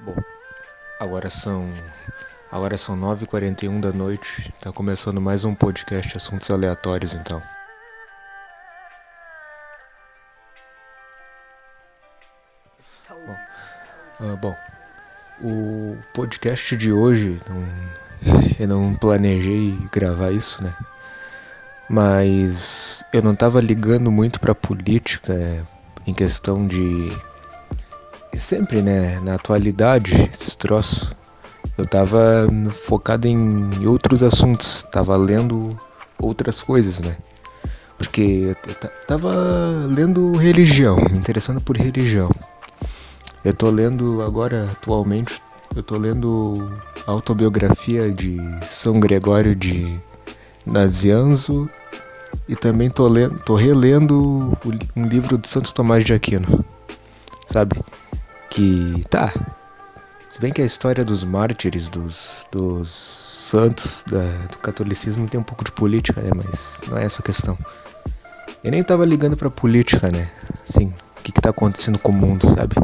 Bom, agora são agora são 9h41 da noite. Tá começando mais um podcast Assuntos Aleatórios, então. Bom, o podcast de hoje, eu não planejei gravar isso, né? Mas eu não tava ligando muito pra política, em questão de... Sempre, né, na atualidade, esses troços. Eu tava focado em outros assuntos, tava lendo outras coisas, né? Porque eu tava lendo religião, me interessando por religião. Eu tô lendo agora, atualmente, eu tô lendo a autobiografia de São Gregório de Nazianzo e também tô relendo um livro de Santo Tomás de Aquino, sabe? Que, se bem que a história dos mártires, dos santos do catolicismo tem um pouco de política, né? Mas não é essa a questão. Eu nem tava ligando pra política, né? Assim, o que tá acontecendo com o mundo, sabe?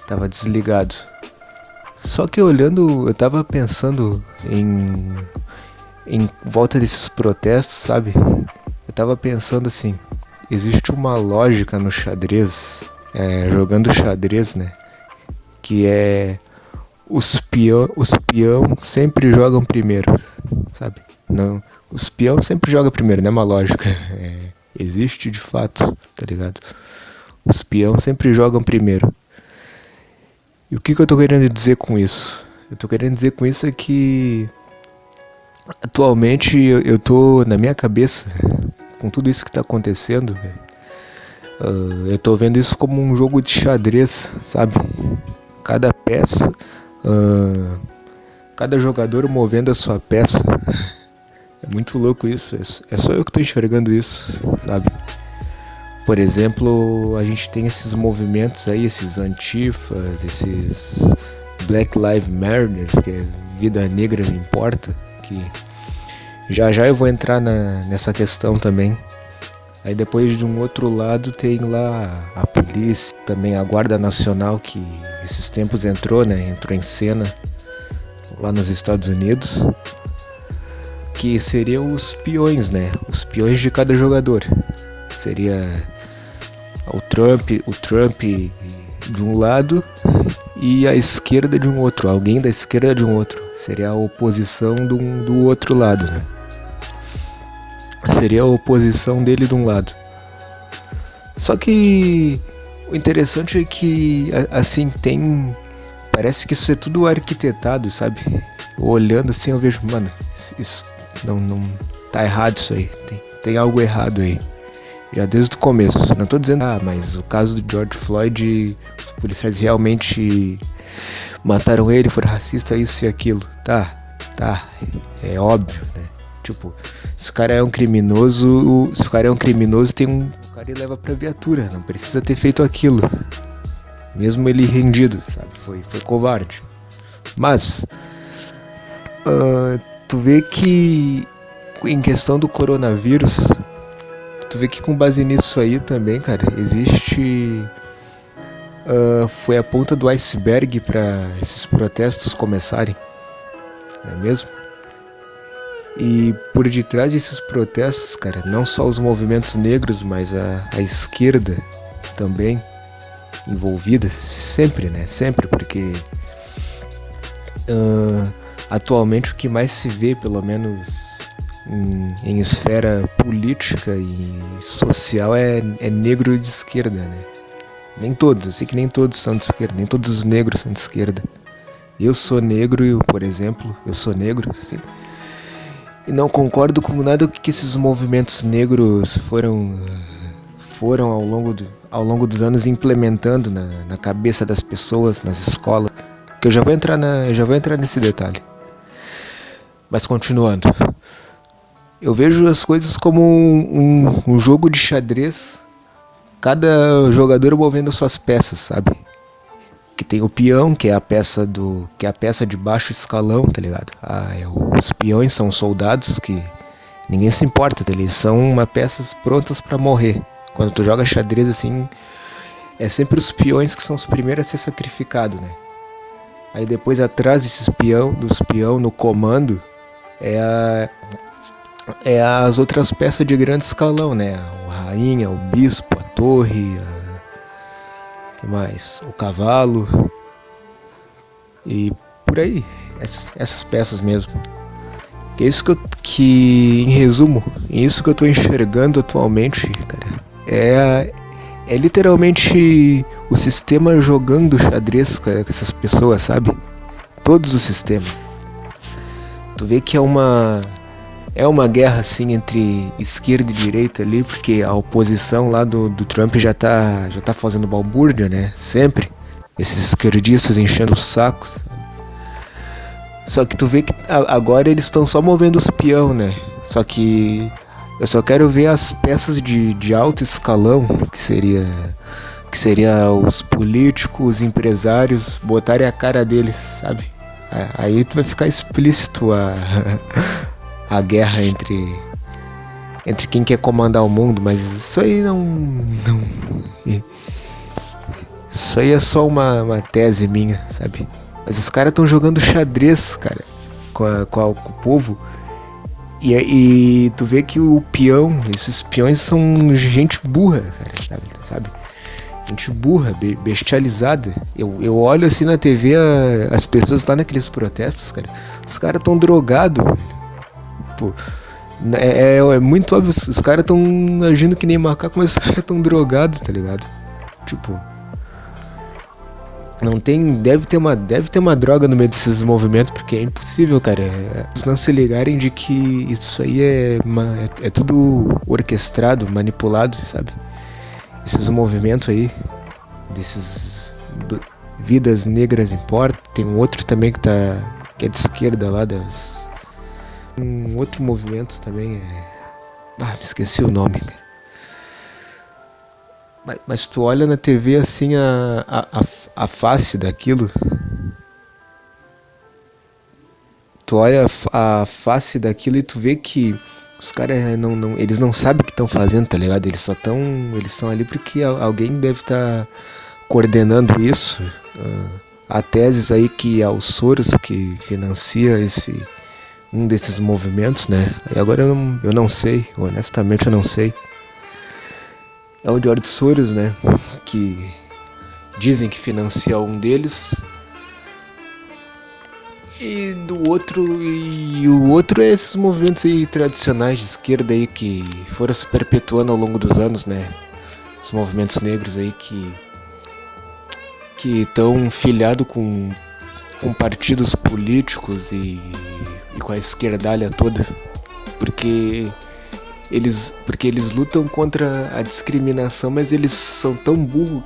Tava desligado. Só que olhando, eu tava pensando em volta desses protestos, sabe? Eu tava pensando assim, existe uma lógica no xadrez, jogando xadrez, né? Que é os peão sempre jogam primeiro, sabe? Não, os peão sempre jogam primeiro, não é uma lógica. Existe de fato, tá ligado? Os peão sempre jogam primeiro. E o que eu tô querendo dizer com isso? Eu tô querendo dizer com isso é que atualmente eu tô na minha cabeça, com tudo isso que tá acontecendo, eu tô vendo isso como um jogo de xadrez, sabe? Cada peça, cada jogador movendo a sua peça. É muito louco isso, é só eu que tô enxergando isso, sabe? Por exemplo, a gente tem esses movimentos aí, esses antifas, esses Black Lives Matter, que é vida negra não importa, que já eu vou entrar nessa questão também. Aí depois de um outro lado tem lá a polícia, também a Guarda Nacional, que esses tempos entrou em cena lá nos Estados Unidos, que seriam os peões, né? Os peões de cada jogador. Seria o Trump de um lado e a esquerda de um outro, alguém da esquerda de um outro. Seria a oposição do outro lado, né? Seria a oposição dele de um lado. Só que o interessante é que, assim, parece que isso é tudo arquitetado, sabe? Olhando assim eu vejo, mano, isso não tá errado isso aí. Tem algo errado aí. Já desde o começo. Não tô dizendo, mas o caso do George Floyd, os policiais realmente mataram ele, foram racistas, isso e aquilo. Tá, é óbvio, né? Tipo, se o cara é um criminoso, o cara leva pra viatura, não precisa ter feito aquilo. Mesmo ele rendido, sabe? Foi covarde. Mas, tu vê que em questão do coronavírus, tu vê que com base nisso aí também, cara, existe... foi a ponta do iceberg para esses protestos começarem, não é mesmo? E por detrás desses protestos, cara, não só os movimentos negros, mas a esquerda também envolvida, sempre, né? Sempre, porque atualmente o que mais se vê, pelo menos em esfera política e social, é negro de esquerda, né? Nem todos, eu sei que nem todos são de esquerda, nem todos os negros são de esquerda. Eu sou negro, por exemplo, eu sou negro, sim. E não concordo com nada que esses movimentos negros foram ao longo dos anos implementando na cabeça das pessoas, nas escolas. Que eu já vou entrar nesse detalhe. Mas continuando. Eu vejo as coisas como um jogo de xadrez, cada jogador movendo suas peças, sabe? Que tem o peão, que é a peça de baixo escalão, tá ligado? Os peões são soldados que ninguém se importa, tá? Eles são peças prontas pra morrer. Quando tu joga xadrez assim, é sempre os peões que são os primeiros a ser sacrificados, né? Aí depois atrás dos peão no comando é, as outras peças de grande escalão, né? O rainha, o bispo, a torre, que mais? O cavalo e por aí, essas peças mesmo. É isso que em resumo, é isso que eu tô enxergando atualmente, cara. É literalmente o sistema jogando xadrez com essas pessoas, sabe? Todos os sistemas. Tu vê que é uma guerra assim entre esquerda e direita ali, porque a oposição lá do Trump já tá fazendo balbúrdia, né? Sempre. Esses esquerdistas enchendo os sacos. Só que tu vê que agora eles estão só movendo os peão, né? Só que eu só quero ver as peças de alto escalão, que seria os políticos, os empresários, botarem a cara deles, sabe? Aí tu vai ficar explícito a guerra entre quem quer comandar o mundo, mas isso aí não isso aí é só uma tese minha, sabe? Mas os caras estão jogando xadrez, cara, com o povo. E tu vê que o peão, esses peões são gente burra, cara, sabe? Gente burra, bestializada. Eu olho assim na TV as pessoas lá naqueles protestos, cara. Os caras tão drogados, velho. Pô, é muito óbvio, os caras tão agindo que nem macaco, mas os caras tão drogados, tá ligado? Tipo, não tem, deve ter uma droga no meio desses movimentos, porque é impossível, cara. Eles não se ligarem de que isso aí é tudo orquestrado, manipulado, sabe? Esses movimentos aí, Vidas Negras Importam. Tem um outro também que é de esquerda lá, um outro movimento também me esqueci o nome, cara. Mas tu olha na TV assim a face daquilo. Tu olha a face daquilo e tu vê que os caras eles não sabem o que estão fazendo, tá ligado? Eles estão ali porque alguém deve estar coordenando isso. Há teses aí que é o Soros que financia um desses movimentos, né? E agora eu não sei, honestamente eu não sei. É o George Soros, né? Que dizem que financia um deles. E o outro é esses movimentos aí tradicionais de esquerda aí que foram se perpetuando ao longo dos anos, né? Os movimentos negros aí que estão filiados com partidos políticos e com a esquerdalha toda, porque eles lutam contra a discriminação, mas eles são tão burros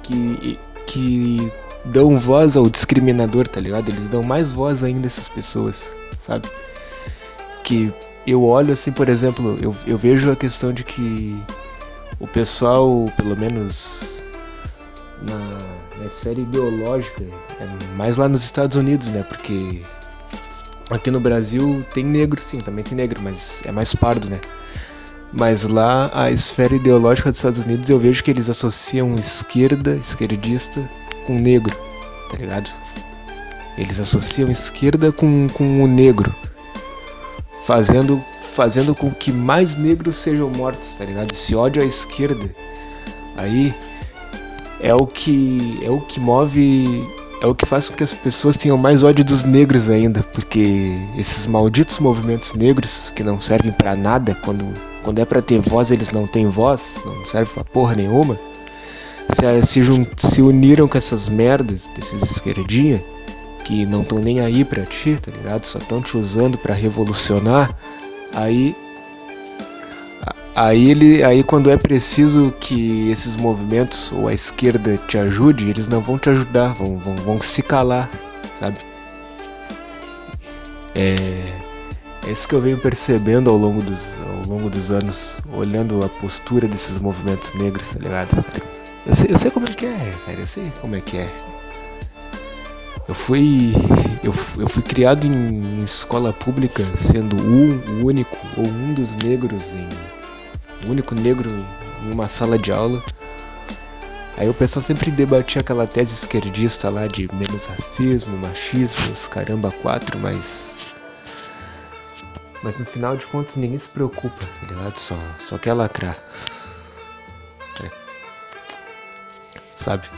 que dão voz ao discriminador, tá ligado? Eles dão mais voz ainda a essas pessoas, sabe? Que eu olho assim, por exemplo, eu vejo a questão de que o pessoal, pelo menos na esfera ideológica, é mais lá nos Estados Unidos, né? Porque aqui no Brasil tem negro, sim, também tem negro, mas é mais pardo, né? Mas lá a esfera ideológica dos Estados Unidos eu vejo que eles associam esquerdista com negro, tá ligado? Eles associam esquerda com o negro, fazendo com que mais negros sejam mortos, tá ligado? Esse ódio à esquerda aí é o que move, é o que faz com que as pessoas tenham mais ódio dos negros ainda, porque esses malditos movimentos negros que não servem pra nada, quando é pra ter voz eles não têm voz, não serve pra porra nenhuma, se uniram com essas merdas desses esquerdinha que não estão nem aí pra ti, tá ligado? Só estão te usando pra revolucionar. Aí quando é preciso que esses movimentos ou a esquerda te ajude, eles não vão te ajudar, vão se calar, sabe? É isso que eu venho percebendo ao longo dos anos, olhando a postura desses movimentos negros, tá ligado? Eu sei como é que é, cara, eu sei como é que é. Eu fui criado em escola pública, sendo o único ou um dos negros o único negro em uma sala de aula. Aí o pessoal sempre debatia aquela tese esquerdista lá de menos racismo, machismo, os caramba quatro, mas no final de contas ninguém se preocupa, tá ligado? Só quer lacrar. Sabe?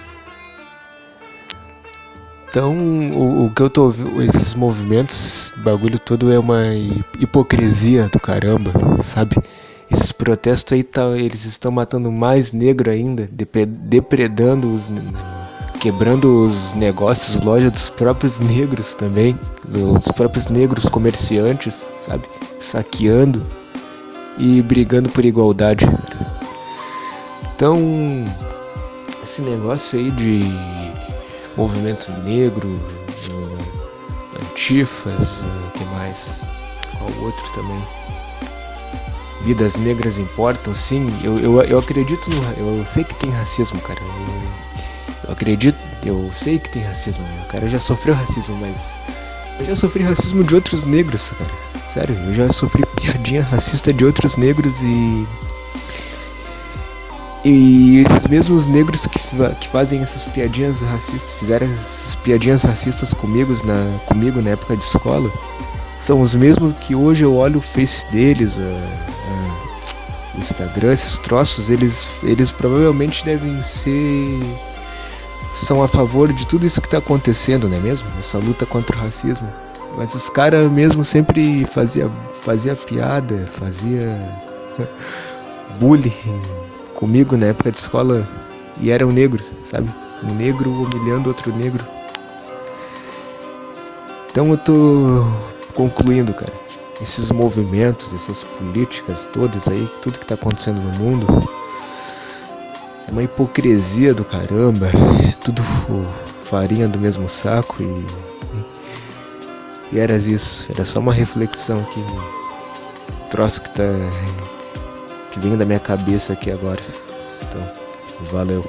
Então, o que eu tô ouvindo, esses movimentos, bagulho todo é uma hipocrisia do caramba, sabe? Esses protestos aí, eles estão matando mais negro ainda, depredando, quebrando os negócios, lojas dos próprios negros também, dos próprios negros comerciantes, sabe? Saqueando e brigando por igualdade. Então, esse negócio aí de movimento negro, antifas, que mais? Qual outro também? Vidas negras importam, sim. Eu acredito eu sei que tem racismo, cara. Eu sei que tem racismo. O cara já sofreu racismo, mas eu já sofri racismo de outros negros, cara. Sério, eu já sofri piadinha racista de outros negros e esses mesmos negros que fazem essas piadinhas racistas, fizeram essas piadinhas racistas comigo na época de escola, são os mesmos que hoje eu olho o Face deles, o Instagram, esses troços, eles provavelmente são a favor de tudo isso que tá acontecendo, não é mesmo? Essa luta contra o racismo. Mas os caras mesmo sempre fazia piada, fazia bullying comigo na época de escola e era um negro, sabe? Um negro humilhando outro negro. Então eu tô concluindo, cara. Esses movimentos, essas políticas todas aí, tudo que tá acontecendo no mundo é uma hipocrisia do caramba. É tudo farinha do mesmo saco e era isso. Era só uma reflexão aqui, um troço que vem da minha cabeça aqui agora. Então, valeu.